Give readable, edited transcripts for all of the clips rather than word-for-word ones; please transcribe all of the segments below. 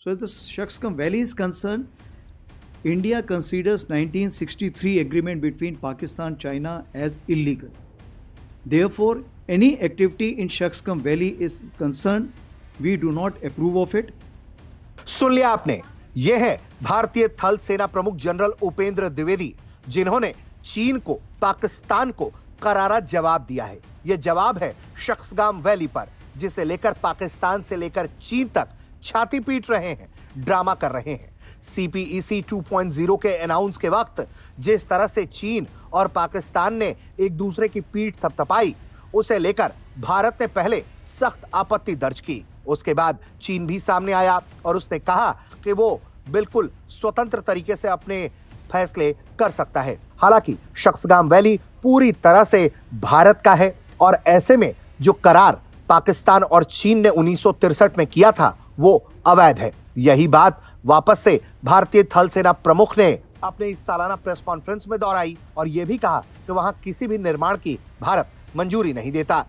So as the Shaksgam Valley is concerned, India considers 1963 agreement between Pakistan China as illegal. Therefore, any activity in Shaksgam Valley is concerned, we do not approve of it. सुन लिया आपने, यह है भारतीय थल सेना प्रमुख general Upendra Dwivedi, जिन्होंने चीन को, पाकिस्तान को करारा जवाब दिया है। यह जवाब है शक्सगाम वैली पर, जिसे लेकर पाकिस्तान से लेकर चीन तक छाती पीट रहे हैं, ड्रामा कर रहे हैं। CPEC 2.0 के अनाउंस के वक्त जिस तरह से चीन और पाकिस्तान ने एक दूसरे की पीठ थपथपाई, उसे लेकर भारत ने पहले सख्त आपत्ति दर्ज की। उसके बाद चीन भी सामने आया और उसने कहा कि वो बिल्कुल स्वतंत्र तरीके से अपने फैसले कर सकता है। हालांकि शक्सगाम वैली पूरी तरह से भारत का है और ऐसे में जो करार पाकिस्तान और चीन ने 1963 में किया था वो अवैध है। यही बात वापस से भारतीय थल सेना प्रमुख ने अपने इस सालाना प्रेस कॉन्फ्रेंस में दोहराई और यह भी कहा कि वहां किसी भी निर्माण की भारत मंजूरी नहीं देता।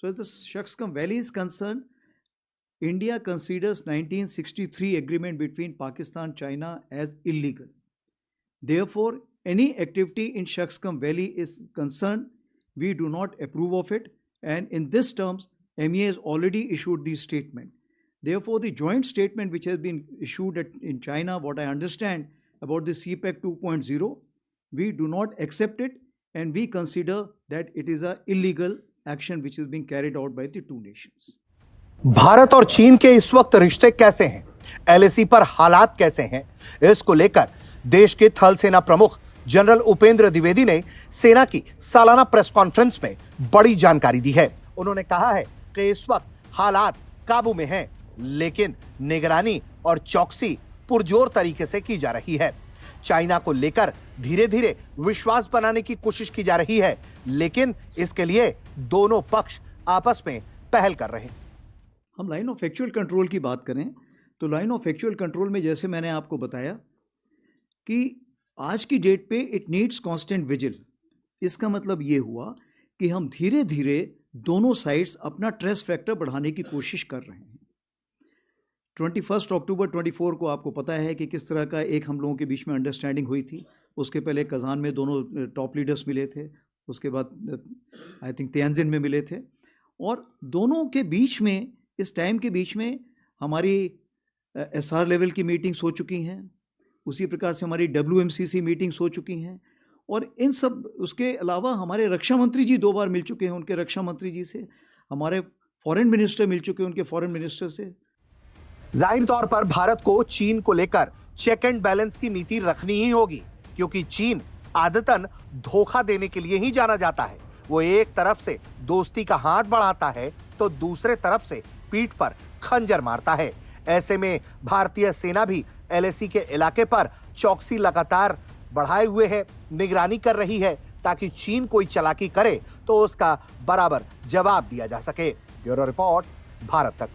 So as the Shaksgam Valley is concerned, India considers 1963 agreement between Pakistan China as illegal. Therefore, any activity in Shaksgam Valley is concerned, we do not approve of it, and in this terms, MEA has already issued the statement. Therefore, the joint statement which has been issued in China, what I understand about the CPEC 2.0, we do not accept it, and we consider that it is an illegal action which is being carried out by the two nations. Bharat और चीन के इस वक्त रिश्ते कैसे हैं, LAC पर हालात कैसे हैं, इसको लेकर देश के थल सेना प्रमुख जनरल उपेंद्र द्विवेदी ने सेना की सालाना प्रेस कॉन्फ्रेंस में बड़ी जानकारी दी है। उन्होंने कहा है कि इस वक्त हालात काबू में हैं, लेकिन निगरानी और चौकसी पुरजोर तरीके से की जा रही है। चाइना को लेकर धीरे धीरे विश्वास बनाने की कोशिश की जा रही है, लेकिन इसके लिए दोनों पक्ष आपस में पहल कर रहे हैं। हम लाइन ऑफ एक्चुअल कंट्रोल की बात करें तो लाइन ऑफ एक्चुअल कंट्रोल में जैसे मैंने आपको बताया कि आज की डेट पे इट नीड्स कांस्टेंट विजिल। इसका मतलब ये हुआ कि हम धीरे धीरे दोनों साइड्स अपना ट्रेस फैक्टर बढ़ाने की कोशिश कर रहे हैं। 21 अक्टूबर 24 को आपको पता है कि किस तरह का एक हम लोगों के बीच में अंडरस्टैंडिंग हुई थी। उसके पहले कजान में दोनों टॉप लीडर्स मिले थे, उसके बाद आई थिंक तियानजिन में मिले थे, और दोनों के बीच में इस टाइम के बीच में हमारी SR लेवल की मीटिंग्स हो चुकी हैं, उसी प्रकार से हमारी WMCC मीटिंग्स हो चुकी हैं, और इन सब उसके अलावा हमारे रक्षा मंत्री जी 2 बार मिल चुके हैं उनके रक्षा मंत्री जी से, हमारे फॉरेन मिनिस्टर मिल चुके हैं उनके फॉरेन मिनिस्टर से। जाहिर तौर पर भारत को चीन को लेकर चेक एंड बैलेंस की नीति रखनी ही होगी, क्योंकि चीन आदतन धोखा देने के लिए ही जाना जाता है। वो एक तरफ से दोस्ती का हाथ बढ़ाता है तो दूसरे तरफ से पीठ पर खंजर मारता है। ऐसे में भारतीय सेना भी LAC के इलाके पर चौकसी लगातार बढ़ाए हुए है, निगरानी कर रही है, ताकि चीन कोई चालाकी करे तो उसका बराबर जवाब दिया जा सके। ब्यूरो रिपोर्ट, भारत तक।